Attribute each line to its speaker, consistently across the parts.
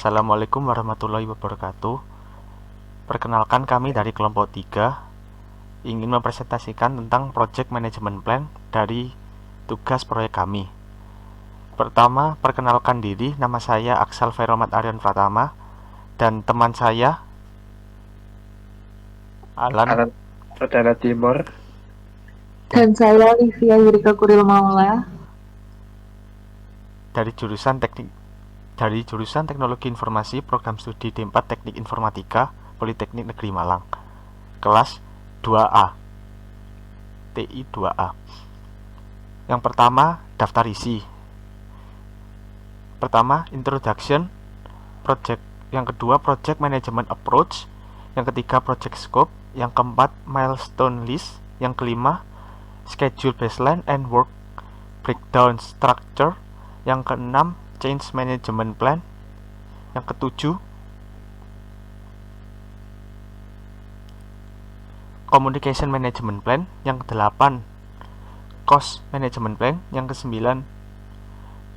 Speaker 1: Assalamualaikum warahmatullahi wabarakatuh. Perkenalkan, kami dari kelompok 3 ingin mempresentasikan tentang Project Management Plan dari tugas proyek kami. Pertama, perkenalkan diri. Nama saya Aksal Feromat Aryan Pratama dan teman saya Alan
Speaker 2: Alan Perdana Timur.
Speaker 3: Dan saya Livia Yurika Kuril Maula
Speaker 1: dari jurusan Teknologi Informasi Program Studi D4 Teknik Informatika Politeknik Negeri Malang, kelas 2A, TI 2A. Yang pertama, daftar isi. Pertama, introduction project. Yang kedua, project management approach. Yang ketiga, project scope. Yang keempat, milestone list. Yang kelima, schedule baseline and work breakdown structure. Yang keenam, change management plan. Yang ketujuh, communication management plan. Yang kedelapan, cost management plan. Yang kesembilan,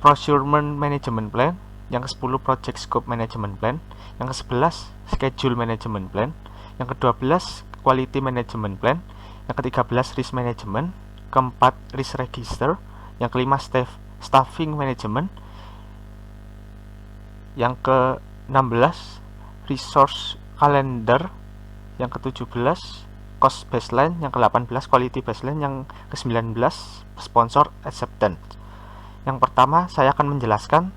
Speaker 1: procurement management plan. Yang ke-10, project scope management plan. Yang ke-11, schedule management plan. Yang ke-12, quality management plan. Yang ke-13, risk management. Keempat, risk register. Yang kelima, staffing management. Yang ke-16, resource calendar. Yang ke-17, cost baseline. Yang ke-18, quality baseline. Yang ke-19, sponsor acceptance. Yang pertama, saya akan menjelaskan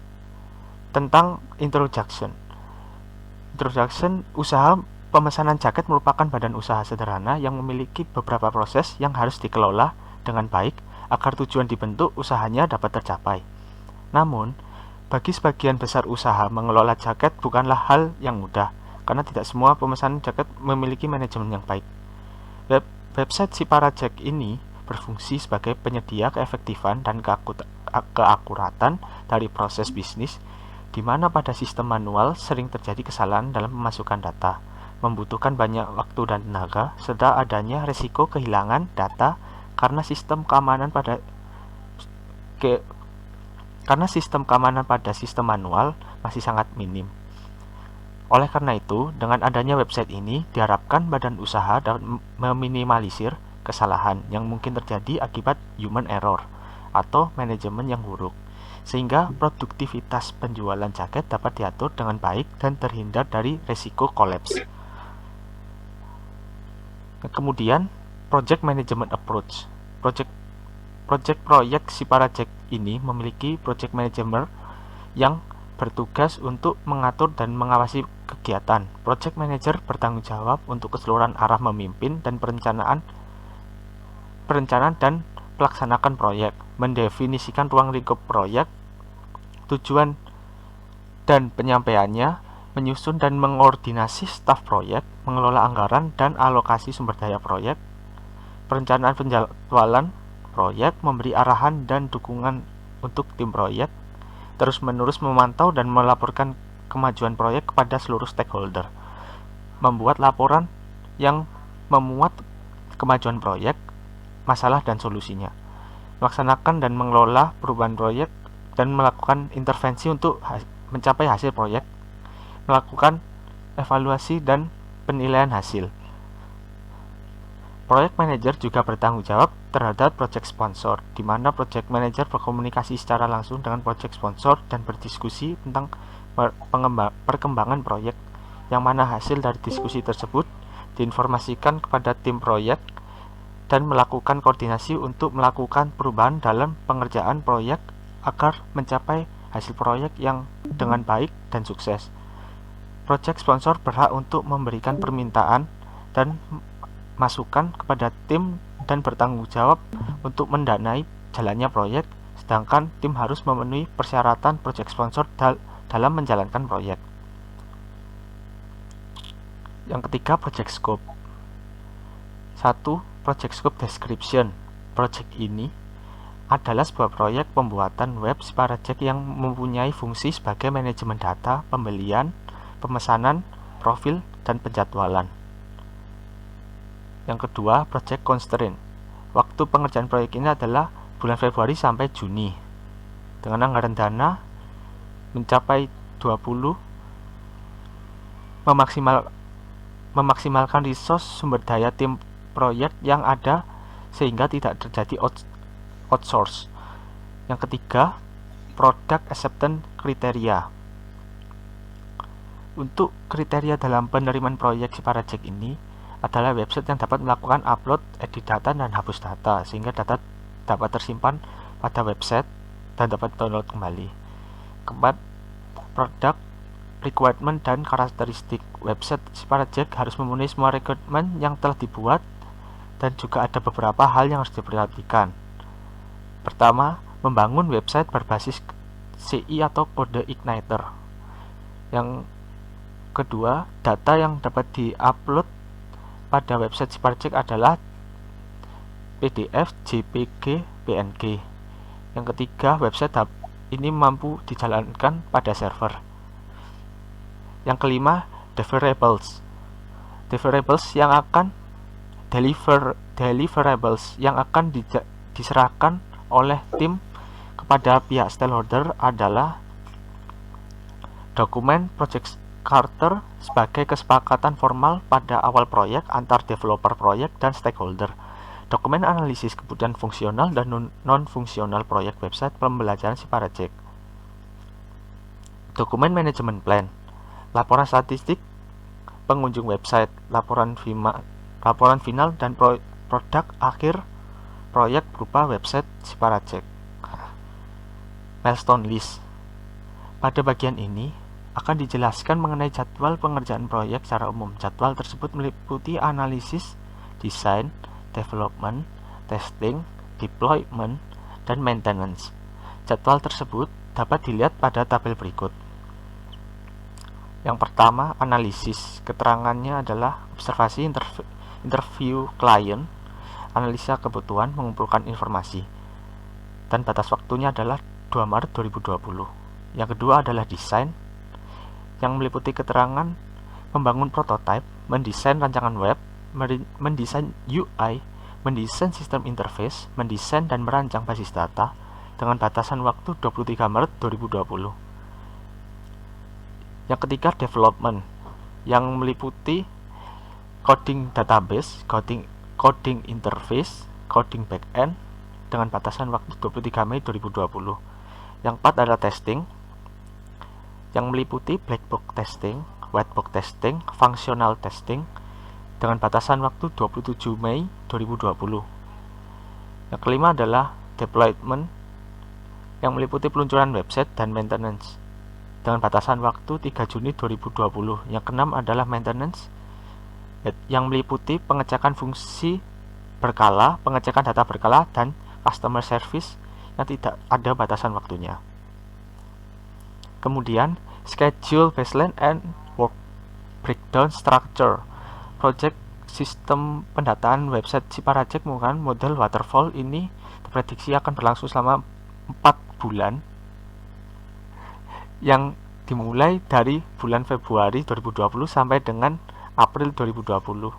Speaker 1: tentang introduction. Usaha pemesanan jaket merupakan badan usaha sederhana yang memiliki beberapa proses yang harus dikelola dengan baik agar tujuan dibentuk usahanya dapat tercapai. Namun, bagi sebagian besar usaha, mengelola jaket bukanlah hal yang mudah, karena tidak semua pemesanan jaket memiliki manajemen yang baik. Website Siparajek ini berfungsi sebagai penyedia keefektifan dan keakuratan dari proses bisnis, di mana pada sistem manual sering terjadi kesalahan dalam memasukkan data, membutuhkan banyak waktu dan tenaga, serta adanya risiko kehilangan data karena sistem keamanan pada sistem manual masih sangat minim. Oleh karena itu, dengan adanya website ini, diharapkan badan usaha dapat meminimalisir kesalahan yang mungkin terjadi akibat human error atau manajemen yang buruk, sehingga produktivitas penjualan jaket dapat diatur dengan baik dan terhindar dari risiko kolaps. Kemudian, project management approach. Proyek Siparajek ini memiliki project manager yang bertugas untuk mengatur dan mengawasi kegiatan. Project manager bertanggung jawab untuk keseluruhan arah memimpin dan perencanaan dan pelaksanakan proyek, mendefinisikan ruang lingkup proyek, tujuan dan penyampaiannya, menyusun dan mengordinasi staf proyek, mengelola anggaran dan alokasi sumber daya proyek, perencanaan penjadwalan proyek, memberi arahan dan dukungan untuk tim proyek, terus-menerus memantau dan melaporkan kemajuan proyek kepada seluruh stakeholder, membuat laporan yang memuat kemajuan proyek, masalah dan solusinya, melaksanakan dan mengelola perubahan proyek dan melakukan intervensi untuk mencapai hasil proyek, melakukan evaluasi dan penilaian hasil. Project manager juga bertanggung jawab terhadap project sponsor, di mana project manager berkomunikasi secara langsung dengan project sponsor dan berdiskusi tentang perkembangan proyek, yang mana hasil dari diskusi tersebut diinformasikan kepada tim proyek dan melakukan koordinasi untuk melakukan perubahan dalam pengerjaan proyek agar mencapai hasil proyek yang dengan baik dan sukses. Project sponsor berhak untuk memberikan permintaan dan masukan kepada tim dan bertanggung jawab untuk mendanai jalannya proyek, sedangkan tim harus memenuhi persyaratan project sponsor dalam menjalankan proyek. Yang ketiga, project scope. 1. Project scope description. Project ini adalah sebuah proyek pembuatan web Siparajek yang mempunyai fungsi sebagai manajemen data, pembelian, pemesanan, profil, dan penjadwalan. Yang kedua, project constraint. Waktu pengerjaan proyek ini adalah bulan Februari sampai Juni, dengan anggaran dana mencapai 20 memaksimalkan resource sumber daya tim proyek yang ada sehingga tidak terjadi outsource. Yang ketiga, product acceptance criteria. Untuk kriteria dalam penerimaan proyek Siparajek ini adalah website yang dapat melakukan upload, edit data, dan hapus data sehingga data dapat tersimpan pada website dan dapat download kembali. Keempat, product requirement dan karakteristik. Website Siparajek harus memenuhi semua requirement yang telah dibuat dan juga ada beberapa hal yang harus diperhatikan. Pertama, membangun website berbasis CI atau kode igniter. Yang kedua, data yang dapat diupload pada website Siparajek adalah PDF, JPG, PNG. Yang ketiga, website ini mampu dijalankan pada server. Yang kelima, deliverables yang akan diserahkan oleh tim kepada pihak stakeholder adalah dokumen project charter sebagai kesepakatan formal pada awal proyek antar developer proyek dan stakeholder, dokumen analisis kebutuhan fungsional dan non-fungsional proyek website pembelajaran Siparajek, dokumen manajemen plan, laporan statistik pengunjung website, laporan final dan produk akhir proyek berupa website Siparajek. Milestone list. Pada bagian ini akan dijelaskan mengenai jadwal pengerjaan proyek secara umum. Jadwal tersebut meliputi analisis, desain, development, testing, deployment, dan maintenance. Jadwal tersebut dapat dilihat pada tabel berikut. Yang pertama, analisis. Keterangannya adalah observasi interview klien, analisa kebutuhan, mengumpulkan informasi. Dan batas waktunya adalah 2 Maret 2020. Yang kedua adalah desain, yang meliputi keterangan membangun prototipe, mendesain rancangan web, mendesain UI, mendesain sistem interface, mendesain dan merancang basis data dengan batasan waktu 23 Maret 2020. Yang ketiga, development, yang meliputi coding database, coding interface, coding backend dengan batasan waktu 23 Mei 2020. Yang keempat adalah testing, yang meliputi black box testing, white box testing, functional testing dengan batasan waktu 27 Mei 2020. Yang kelima adalah deployment, yang meliputi peluncuran website dan maintenance dengan batasan waktu 3 Juni 2020. Yang keenam adalah maintenance, yang meliputi pengecekan fungsi berkala, pengecekan data berkala, dan customer service yang tidak ada batasan waktunya. Kemudian, schedule, baseline, and work breakdown structure. Project sistem pendataan website Siparajek menggunakan model waterfall ini diprediksi akan berlangsung selama 4 bulan, yang dimulai dari bulan Februari 2020 sampai dengan April 2020.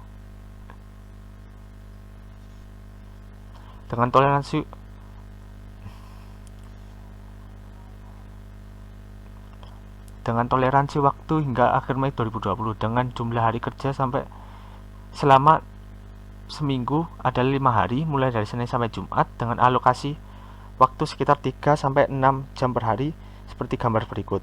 Speaker 1: Dengan toleransi waktu hingga akhir Mei 2020, dengan jumlah hari kerja sampai selama seminggu adalah 5 hari mulai dari Senin sampai Jumat, dengan alokasi waktu sekitar 3-6 jam per hari seperti gambar berikut.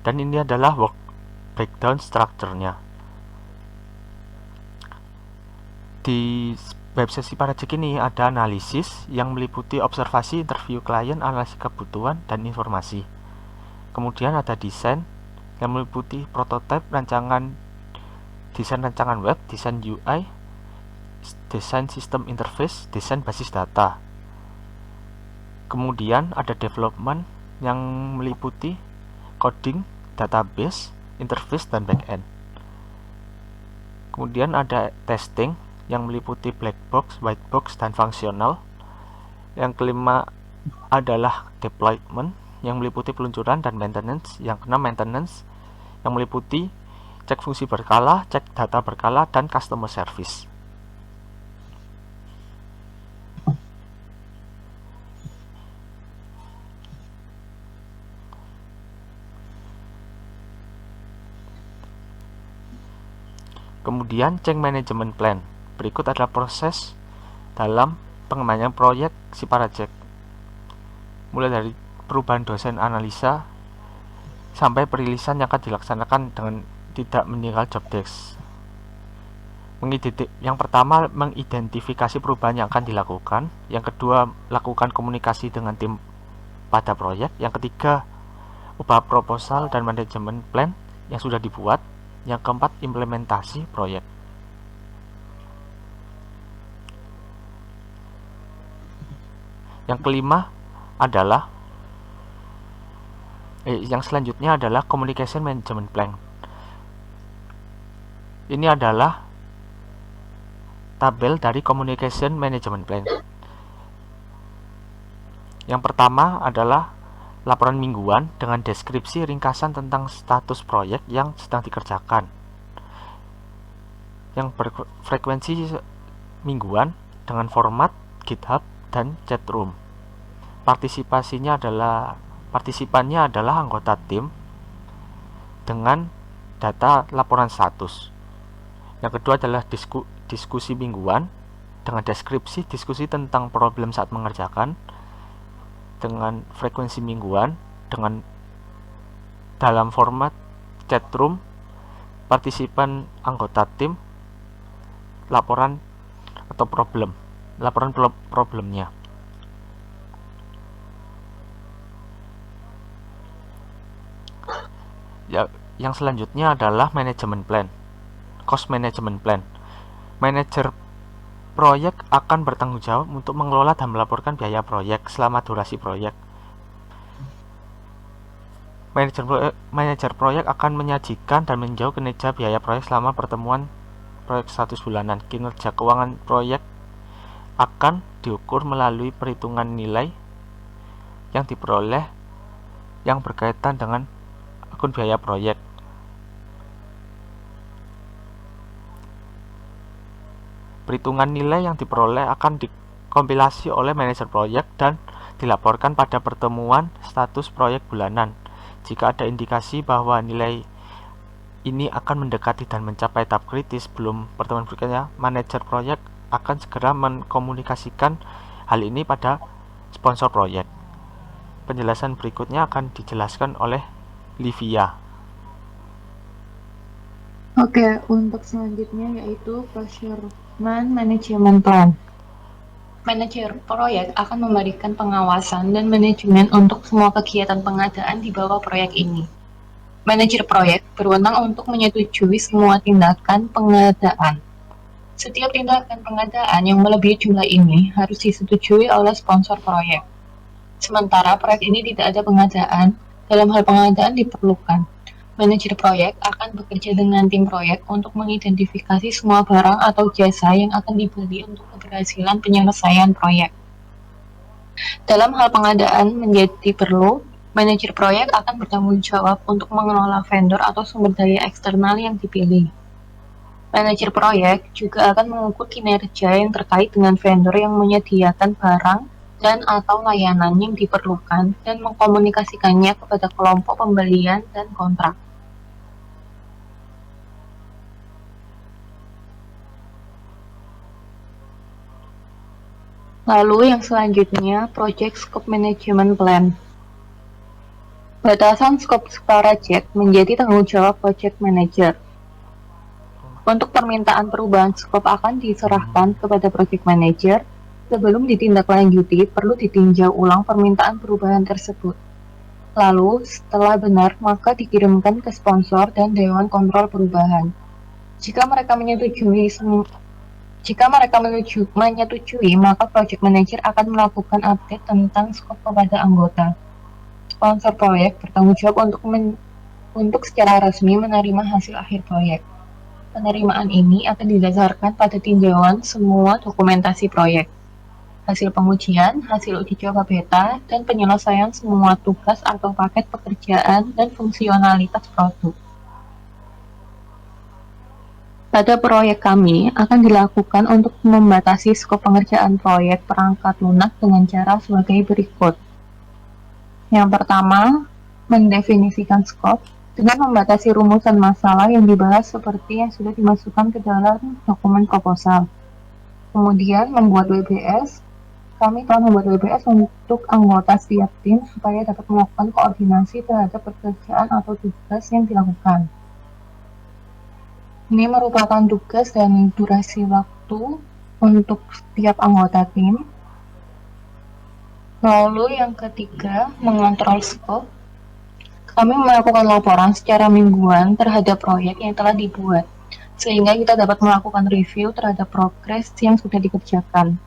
Speaker 1: Dan ini adalah work breakdown structure-nya. Di website Siparajek ini ada analisis yang meliputi observasi, interview klien, analisis kebutuhan, dan informasi. Kemudian ada desain yang meliputi prototipe, desain rancangan web, desain UI, desain sistem interface, desain basis data. Kemudian ada development yang meliputi coding, database, interface, dan backend. Kemudian ada testing yang meliputi black box, white box, dan fungsional. Yang kelima adalah deployment yang meliputi peluncuran dan maintenance. Yang keenam maintenance yang meliputi cek fungsi berkala, cek data berkala, dan customer service. Kemudian change management plan. Berikut adalah proses dalam pengembangan proyek si project, mulai dari perubahan dosen analisa sampai perilisan yang akan dilaksanakan dengan tidak meninggal job desk. Yang pertama, mengidentifikasi perubahan yang akan dilakukan. Yang kedua, lakukan komunikasi dengan tim pada proyek. Yang ketiga, ubah proposal dan manajemen plan yang sudah dibuat. Yang keempat, implementasi proyek. Yang kelima adalah yang selanjutnya adalah communication management plan. Ini adalah tabel dari communication management plan. Yang pertama adalah laporan mingguan dengan deskripsi ringkasan tentang status proyek yang sedang dikerjakan, yang berfrekuensi mingguan dengan format GitHub dan chatroom. Partisipannya adalah anggota tim dengan data laporan status. Yang kedua adalah diskusi mingguan dengan deskripsi diskusi tentang problem saat mengerjakan dengan frekuensi mingguan dengan dalam format chatroom. Partisipan anggota tim laporan problemnya. Yang selanjutnya adalah manajemen plan, cost management plan. Manajer proyek akan bertanggung jawab untuk mengelola dan melaporkan biaya proyek selama durasi proyek. Manajer proyek akan menyajikan dan meninjau kinerja biaya proyek selama pertemuan proyek status bulanan. Kinerja keuangan proyek akan diukur melalui perhitungan nilai yang diperoleh yang berkaitan dengan akun biaya proyek. Perhitungan nilai yang diperoleh akan dikompilasi oleh manajer proyek dan dilaporkan pada pertemuan status proyek bulanan. Jika ada indikasi bahwa nilai ini akan mendekati dan mencapai tahap kritis sebelum pertemuan berikutnya, manajer proyek akan segera mengkomunikasikan hal ini pada sponsor proyek. Penjelasan berikutnya akan dijelaskan oleh Livia.
Speaker 3: Oke, untuk selanjutnya yaitu procurement management plan. Manajer proyek akan memberikan pengawasan dan manajemen untuk semua kegiatan pengadaan di bawah proyek ini. Manajer proyek berwenang untuk menyetujui semua tindakan pengadaan. Setiap tindakan pengadaan yang melebihi jumlah ini harus disetujui oleh sponsor proyek. Sementara proyek ini tidak ada pengadaan, dalam hal pengadaan diperlukan manajer proyek akan bekerja dengan tim proyek untuk mengidentifikasi semua barang atau jasa yang akan dibeli untuk keberhasilan penyelesaian proyek. Dalam hal pengadaan menjadi perlu, manajer proyek akan bertanggung jawab untuk mengelola vendor atau sumber daya eksternal yang dipilih. Manajer proyek juga akan mengukur kinerja yang terkait dengan vendor yang menyediakan barang dan atau layanan yang diperlukan dan mengkomunikasikannya kepada kelompok pembelian dan kontrak. Lalu yang selanjutnya, Project Scope Management Plan. Batasan skop project menjadi tanggung jawab project manager. Untuk permintaan perubahan skop akan diserahkan kepada project manager. Sebelum ditindaklanjuti, perlu ditinjau ulang permintaan perubahan tersebut. Lalu, setelah benar, maka dikirimkan ke sponsor dan Dewan Kontrol Perubahan. Jika mereka menyetujui, maka project manager akan melakukan update tentang skop kepada anggota. Sponsor proyek bertanggung jawab untuk secara resmi menerima hasil akhir proyek. Penerimaan ini akan didasarkan pada tinjauan semua dokumentasi proyek, hasil pengujian, hasil uji coba beta, dan penyelesaian semua tugas atau paket pekerjaan dan fungsionalitas produk. Pada proyek kami akan dilakukan untuk membatasi skop pengerjaan proyek perangkat lunak dengan cara sebagai berikut. Yang pertama, mendefinisikan skop. dengan membatasi rumusan masalah yang dibahas seperti yang sudah dimasukkan ke dalam dokumen proposal. Kemudian membuat WBS. Kami telah membuat WBS untuk anggota setiap tim supaya dapat melakukan koordinasi terhadap pekerjaan atau tugas yang dilakukan. Ini merupakan tugas dan durasi waktu untuk setiap anggota tim. Lalu yang ketiga, mengontrol skop. Kami melakukan laporan secara mingguan terhadap proyek yang telah dibuat, sehingga kita dapat melakukan review terhadap progres yang sudah dikerjakan.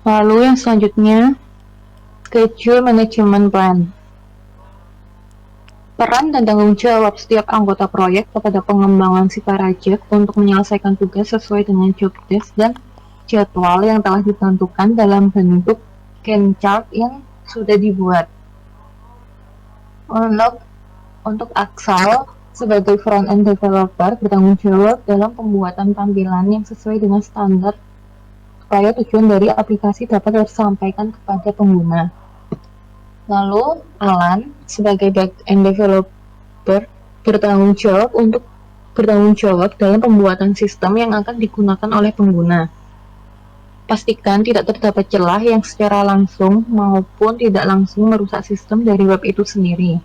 Speaker 3: Lalu yang selanjutnya, schedule management plan. Peran dan tanggung jawab setiap anggota proyek kepada pengembangan si Parajek untuk menyelesaikan tugas sesuai dengan job desk dan jadwal yang telah ditentukan dalam bentuk Gantt chart yang sudah dibuat. Untuk Axel, sebagai front-end developer bertanggung jawab dalam pembuatan tampilan yang sesuai dengan standar supaya tujuan dari aplikasi dapat tersampaikan kepada pengguna. Lalu, Alan, sebagai back-end developer bertanggung jawab dalam pembuatan sistem yang akan digunakan oleh pengguna. Pastikan tidak terdapat celah yang secara langsung maupun tidak langsung merusak sistem dari web itu sendiri.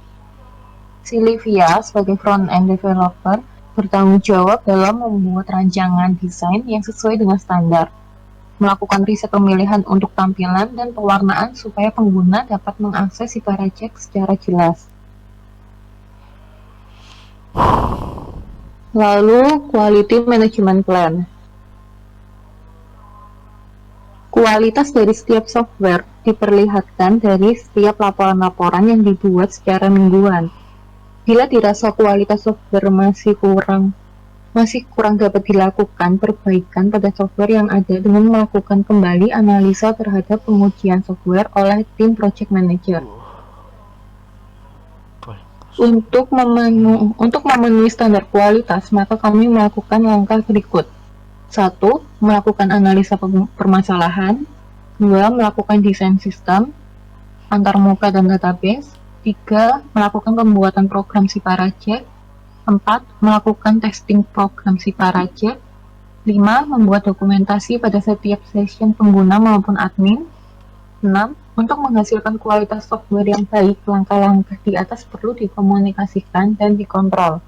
Speaker 3: Sylvia, sebagai front-end developer, bertanggung jawab dalam membuat rancangan desain yang sesuai dengan standar, melakukan riset pemilihan untuk tampilan dan pewarnaan supaya pengguna dapat mengakses si Parajek secara jelas. Lalu, quality management plan. Kualitas dari setiap software diperlihatkan dari setiap laporan-laporan yang dibuat secara mingguan. Bila dirasa kualitas software masih kurang dapat dilakukan perbaikan pada software yang ada dengan melakukan kembali analisa terhadap pengujian software oleh tim project manager. Untuk memenuhi standar kualitas, maka kami melakukan langkah berikut. 1. Melakukan analisa permasalahan. 2. Melakukan desain sistem antarmuka dan database. 3. Melakukan pembuatan program si Parajek. 4. Melakukan testing program si Parajek. 5. Membuat dokumentasi pada setiap session pengguna maupun admin. 6. Untuk menghasilkan kualitas software yang baik, langkah-langkah di atas perlu dikomunikasikan dan dikontrol.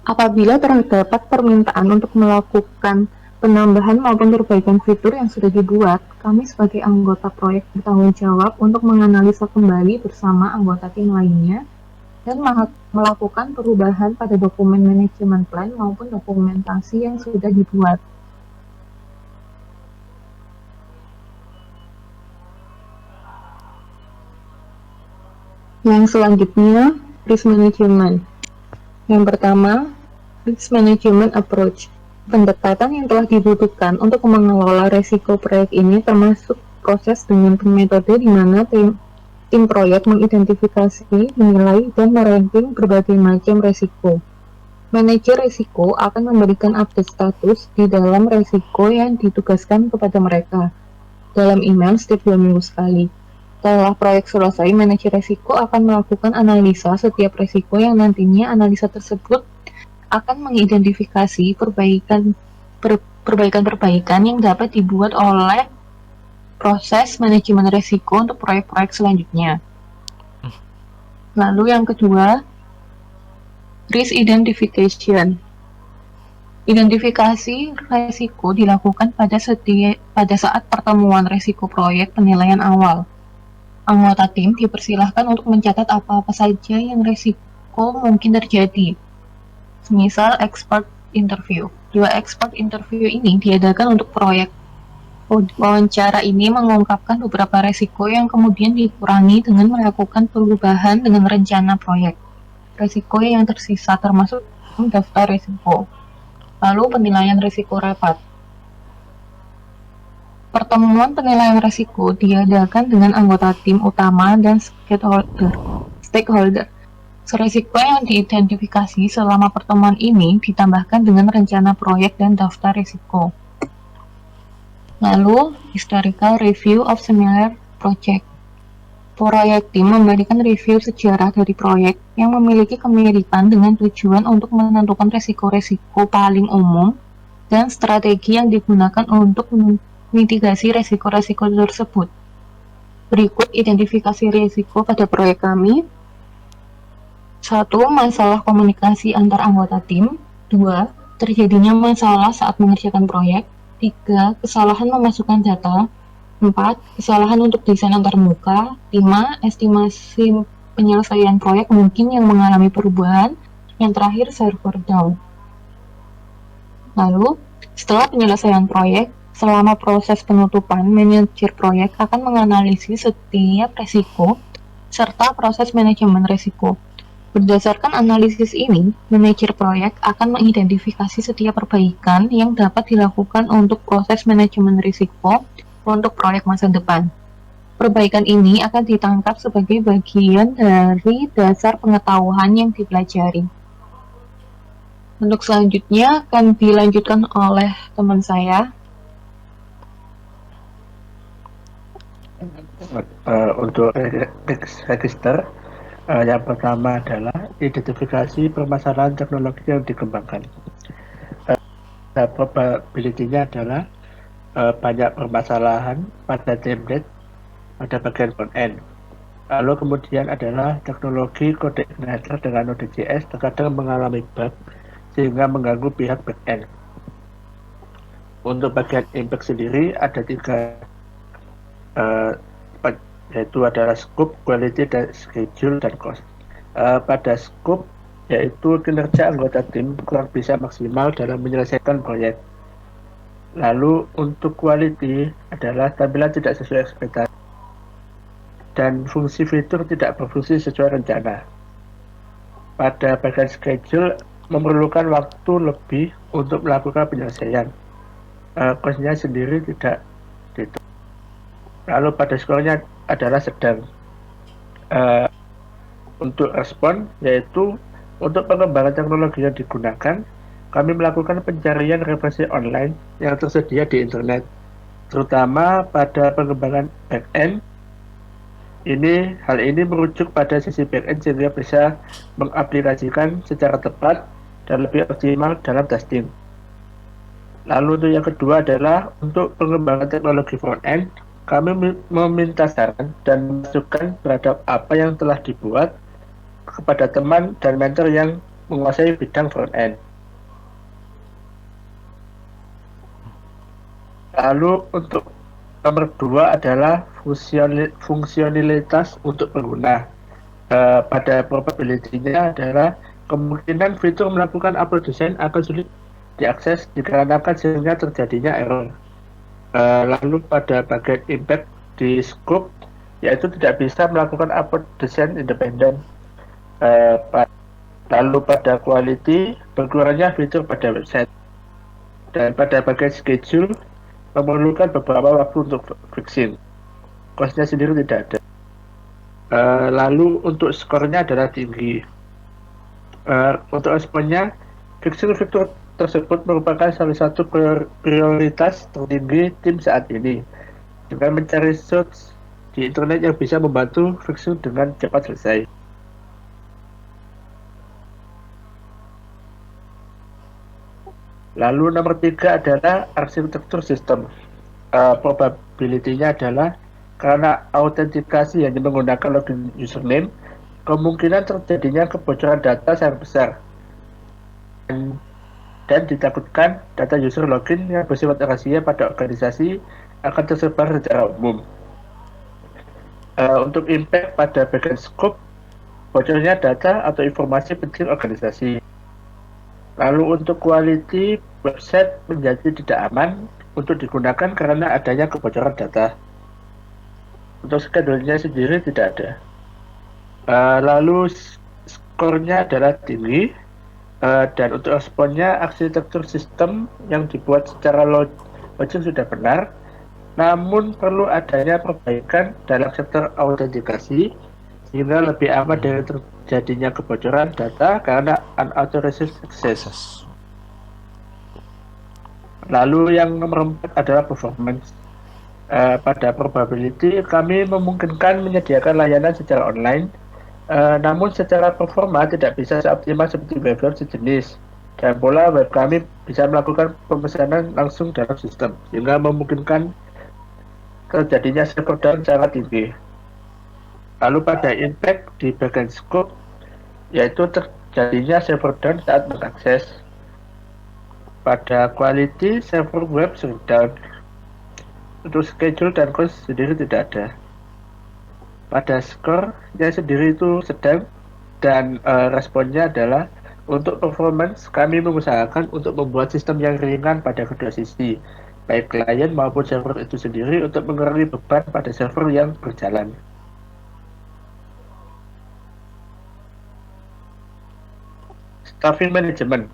Speaker 3: Apabila terdapat permintaan untuk melakukan penambahan maupun perbaikan fitur yang sudah dibuat, kami sebagai anggota proyek bertanggung jawab untuk menganalisa kembali bersama anggota tim lainnya dan melakukan perubahan pada dokumen manajemen plan maupun dokumentasi yang sudah dibuat. Yang selanjutnya, risk management. Yang pertama, risk management approach. Pendekatan yang telah dibutuhkan untuk mengelola resiko proyek ini termasuk proses dengan metode di mana tim proyek mengidentifikasi, menilai, dan meranking berbagai macam resiko. Manajer resiko akan memberikan update status di dalam resiko yang ditugaskan kepada mereka dalam email setiap 2 minggu sekali. Setelah proyek selesai, manajer resiko akan melakukan analisa setiap resiko yang nantinya analisa tersebut akan mengidentifikasi perbaikan-perbaikan yang dapat dibuat oleh proses manajemen resiko untuk proyek-proyek selanjutnya. Lalu yang kedua, risk identification. Identifikasi resiko dilakukan pada saat pertemuan resiko proyek penilaian awal. Anggota tim dipersilahkan untuk mencatat apa-apa saja yang resiko mungkin terjadi. Semisal expert interview. 2 expert interview ini diadakan untuk proyek. Wawancara ini mengungkapkan beberapa resiko yang kemudian dikurangi dengan melakukan perubahan dengan rencana proyek. Resiko yang tersisa termasuk daftar resiko. Lalu penilaian risiko rapat. Pertemuan penilaian risiko diadakan dengan anggota tim utama dan stakeholder. Risiko yang diidentifikasi selama pertemuan ini ditambahkan dengan rencana proyek dan daftar risiko. Lalu, historical review of similar project. Proyek tim memberikan review sejarah dari proyek yang memiliki kemiripan dengan tujuan untuk menentukan resiko-resiko paling umum dan strategi yang digunakan untuk mitigasi resiko-resiko tersebut. Berikut identifikasi risiko pada proyek kami. 1. Masalah komunikasi antar anggota tim. 2. Terjadinya masalah saat mengerjakan proyek. 3. Kesalahan memasukkan data. 4. Kesalahan untuk desain antarmuka. 5. Estimasi penyelesaian proyek mungkin yang mengalami perubahan. Yang terakhir, server down. Lalu, setelah penyelesaian proyek, selama proses penutupan, manajer proyek akan menganalisis setiap resiko serta proses manajemen risiko. Berdasarkan analisis ini, manajer proyek akan mengidentifikasi setiap perbaikan yang dapat dilakukan untuk proses manajemen risiko untuk proyek masa depan. Perbaikan ini akan ditangkap sebagai bagian dari dasar pengetahuan yang dipelajari. Untuk selanjutnya akan dilanjutkan oleh teman saya.
Speaker 2: Untuk register, yang pertama adalah identifikasi permasalahan teknologi yang dikembangkan. Probability-nya adalah banyak permasalahan pada template pada bagian front-end. Lalu kemudian adalah teknologi kode igniter dengan Node.js terkadang mengalami bug sehingga mengganggu pihak back-end. Untuk bagian impact sendiri ada 3, yaitu adalah scope, quality, dan schedule, dan cost. Pada scope, yaitu kinerja anggota tim kurang bisa maksimal dalam menyelesaikan proyek. Lalu untuk quality adalah tampilan tidak sesuai ekspektasi dan fungsi fitur tidak berfungsi sesuai rencana. Pada bagian schedule memerlukan waktu lebih untuk melakukan penyelesaian. Cost-nya sendiri tidak dihitung. Lalu pada skornya adalah sedang. Untuk respon, yaitu untuk pengembangan teknologi yang digunakan, kami melakukan pencarian referensi online yang tersedia di internet, terutama pada pengembangan back-end. Hal ini merujuk pada sisi back-end sehingga bisa mengaplikasikan secara tepat dan lebih optimal dalam testing. Lalu untuk yang kedua adalah untuk pengembangan teknologi front-end, kami meminta saran dan masukan terhadap apa yang telah dibuat kepada teman dan mentor yang menguasai bidang front-end. Lalu untuk nomor 2 adalah fungsionalitas untuk pengguna. Pada probability-nya adalah kemungkinan fitur melakukan upload desain akan sulit diakses dikarenakan sehingga terjadinya error. Lalu pada bagian impact di scope, yaitu tidak bisa melakukan upload desain independen. Lalu pada quality, berkurangnya fitur pada website. Dan pada bagian schedule, memerlukan beberapa waktu untuk fixing. Cost-nya sendiri tidak ada. Lalu untuk skornya adalah tinggi. Untuk responnya, fixing fitur tersebut merupakan salah satu prioritas tertinggi tim saat ini. Dengan mencari search di internet yang bisa membantu fixing dengan cepat selesai. Lalu nomor 3 adalah arsitektur sistem. Probability-nya adalah karena autentikasi yang menggunakan login username, kemungkinan terjadinya kebocoran data sangat besar. Dan ditakutkan data user login yang bersifat rahasia pada organisasi akan tersebar secara umum. Untuk impact pada bagian scope, bocornya data atau informasi penting organisasi. Lalu untuk quality, website menjadi tidak aman untuk digunakan karena adanya kebocoran data. Untuk schedule-nya sendiri tidak ada. Lalu skornya adalah tinggi, dan untuk responnya arsitektur sistem yang dibuat secara logik sudah benar, namun perlu adanya perbaikan dalam sektor autentikasi sehingga lebih aman dari terjadinya kebocoran data karena unauthorized access. Lalu yang nomor 4 adalah performance. Pada probability, kami memungkinkan menyediakan layanan secara online, namun secara performa tidak bisa seoptimal seperti web sejenis. Dan pula web kami bisa melakukan pemesanan langsung dalam sistem, sehingga memungkinkan terjadinya server down sangat tinggi. Lalu pada impact di bagian scope, yaitu terjadinya server down saat mengakses. Pada quality, server web sering down. Untuk schedule dan cost sendiri tidak ada. Pada score-nya sendiri itu sedang, dan responnya adalah untuk performance kami mengusahakan untuk membuat sistem yang ringan pada kedua sisi, baik klien maupun server itu sendiri, untuk mengurangi beban pada server yang berjalan. Staffing management.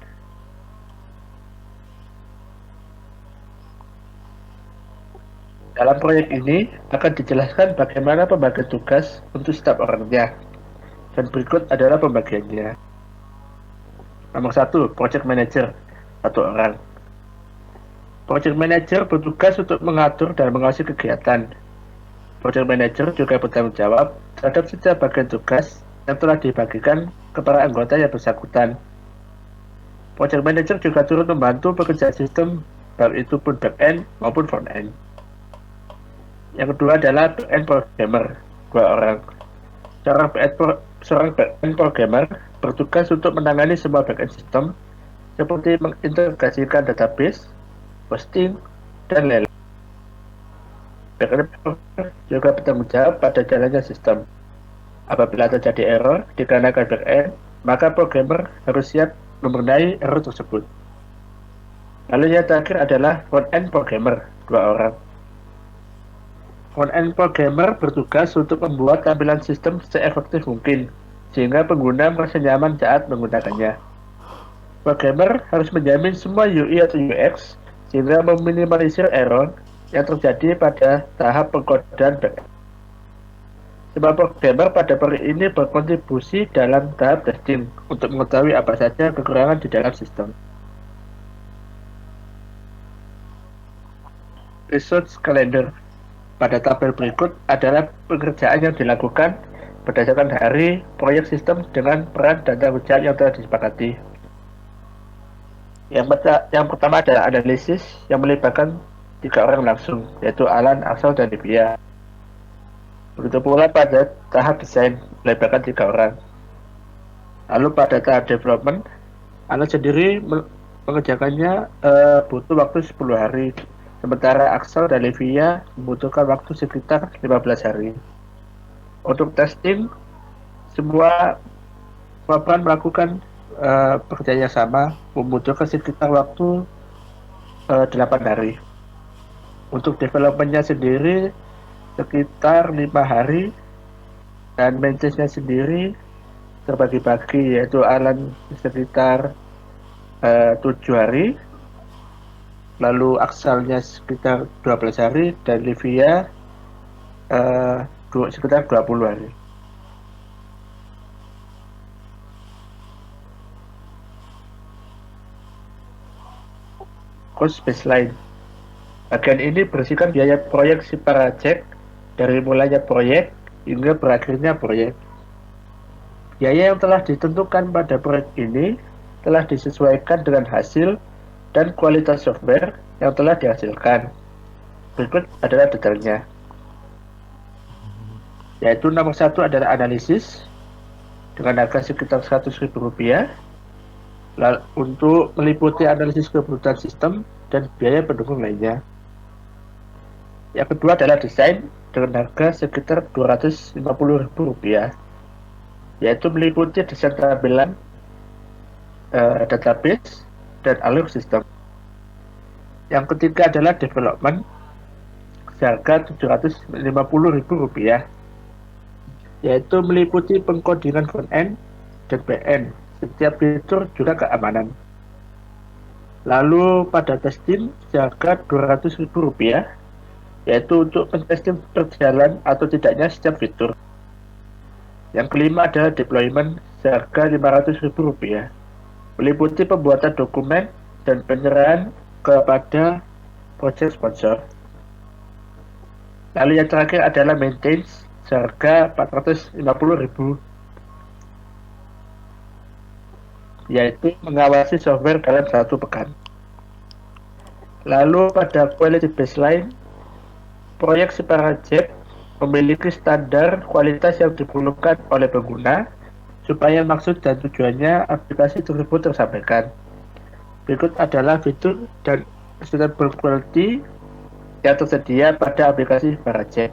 Speaker 2: Dalam proyek ini akan dijelaskan bagaimana pembagian tugas untuk setiap orangnya, dan berikut adalah pembagiannya. Nomor 1, project manager, 1 orang. Project manager bertugas untuk mengatur dan mengawasi kegiatan. Project manager juga bertanggung jawab terhadap setiap bagian tugas yang telah dibagikan kepada anggota yang bersangkutan. Project manager juga turut membantu pekerjaan sistem, baik itu pun back-end maupun front-end. Yang kedua adalah back-end programmer, 2 orang. Seorang back-end programmer bertugas untuk menangani semua back-end sistem, seperti mengintegrasikan database, hosting, dan lain-lain. Back-end programmer juga bertanggung jawab pada jalannya sistem. Apabila terjadi error dikarenakan back-end, maka programmer harus siap membenahi error tersebut. Lalu yang terakhir adalah front-end programmer, 2 orang. Front-end programmer bertugas untuk membuat tampilan sistem seefektif mungkin, sehingga pengguna merasa nyaman saat menggunakannya. Programmer harus menjamin semua UI atau UX, sehingga meminimalisir error yang terjadi pada tahap pengkodean backend. Semua programmer pada proyek ini berkontribusi dalam tahap testing untuk mengetahui apa saja kekurangan di dalam sistem. Resource calendar. Pada tabel berikut adalah pekerjaan yang dilakukan berdasarkan hari proyek sistem dengan peran dan tanggung jawab yang telah disepakati. Yang pertama adalah analisis yang melibatkan 3 orang langsung, yaitu Alan, Axel, dan Livia. Begitu pula pada tahap desain melibatkan 3 orang. Lalu pada tahap development, Alan sendiri mengerjakannya butuh waktu 10 hari. Sementara Axel dan Livia membutuhkan waktu sekitar 15 hari. Untuk testing, semua peran melakukan pekerjaan yang sama, membutuhkan sekitar waktu 8 hari. Untuk developmentnya sendiri sekitar 5 hari, dan maintenance-nya sendiri terbagi-bagi, yaitu Alan sekitar 7 hari, lalu Axelnya sekitar 12 hari, dan Livia sekitar 20 hari. Cost baseline. Bagian ini berisikan biaya proyek si project dari mulainya proyek hingga berakhirnya proyek. Biaya yang telah ditentukan pada proyek ini telah disesuaikan dengan hasil dan kualitas software yang telah dihasilkan. Berikut adalah detailnya. Yaitu nomor 1 adalah analisis dengan harga sekitar Rp100.000 untuk meliputi analisis kebutuhan sistem dan biaya pendukung lainnya. Yang kedua adalah desain dengan harga sekitar Rp250.000, yaitu meliputi desain tampilan, database, dan alur sistem. Yang ketiga adalah development, seharga Rp750.000, yaitu meliputi pengkodingan front-end dan back-end, setiap fitur juga keamanan. Lalu pada testing, seharga Rp200.000, yaitu untuk mentesting berjalan atau tidaknya setiap fitur. Yang kelima adalah deployment, seharga Rp500.000, meliputi pembuatan dokumen dan penyerahan kepada project sponsor. Lalu yang terakhir adalah maintenance seharga 450.000, yaitu mengawasi software dalam 1 pekan. Lalu pada quality baseline, proyek Sperajet memiliki standar kualitas yang diperlukan oleh pengguna supaya maksud dan tujuannya aplikasi tersebut tersampaikan. Berikut adalah fitur dan sustainable quality yang tersedia pada aplikasi Sperajet.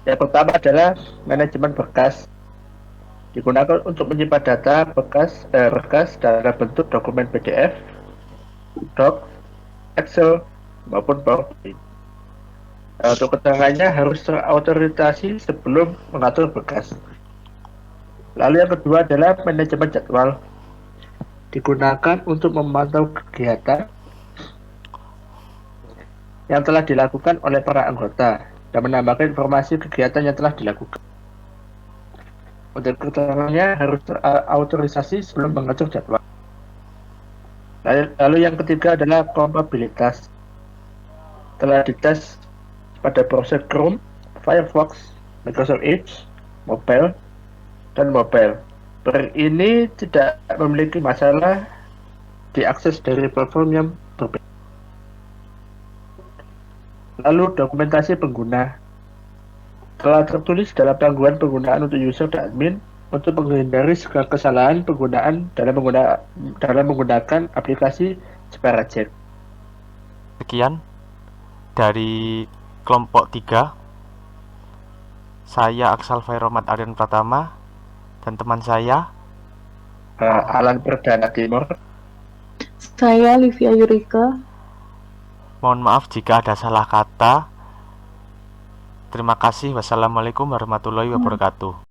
Speaker 2: Yang pertama adalah manajemen berkas. Digunakan untuk menyimpan data berkas dalam bentuk dokumen PDF, Doc, Excel, maupun PowerPoint. Untuk keterangannya harus terautorisasi sebelum mengatur berkas. Lalu yang kedua adalah manajemen jadwal. Digunakan untuk memantau kegiatan yang telah dilakukan oleh para anggota dan menambahkan informasi kegiatan yang telah dilakukan. Untuk keterangannya harus terautorisasi sebelum mengatur jadwal. Lalu yang ketiga adalah kompatibilitas. Telah dites pada browser Chrome, Firefox, Microsoft Edge, mobile, dan mobile. Ini tidak memiliki masalah diakses dari platform yang berbeda. Lalu dokumentasi pengguna. Telah tertulis dalam tanggungan penggunaan untuk user dan admin untuk menghindari segala kesalahan penggunaan dalam menggunakan aplikasi Sperajet.
Speaker 1: Sekian dari kelompok 3. Saya Aksal Fairomat Aryan Pratama dan teman saya
Speaker 2: Alan Perdana Timur.
Speaker 3: Saya Livia Yurika.
Speaker 1: Mohon maaf jika ada salah kata. Terima kasih. Wassalamualaikum warahmatullahi wabarakatuh.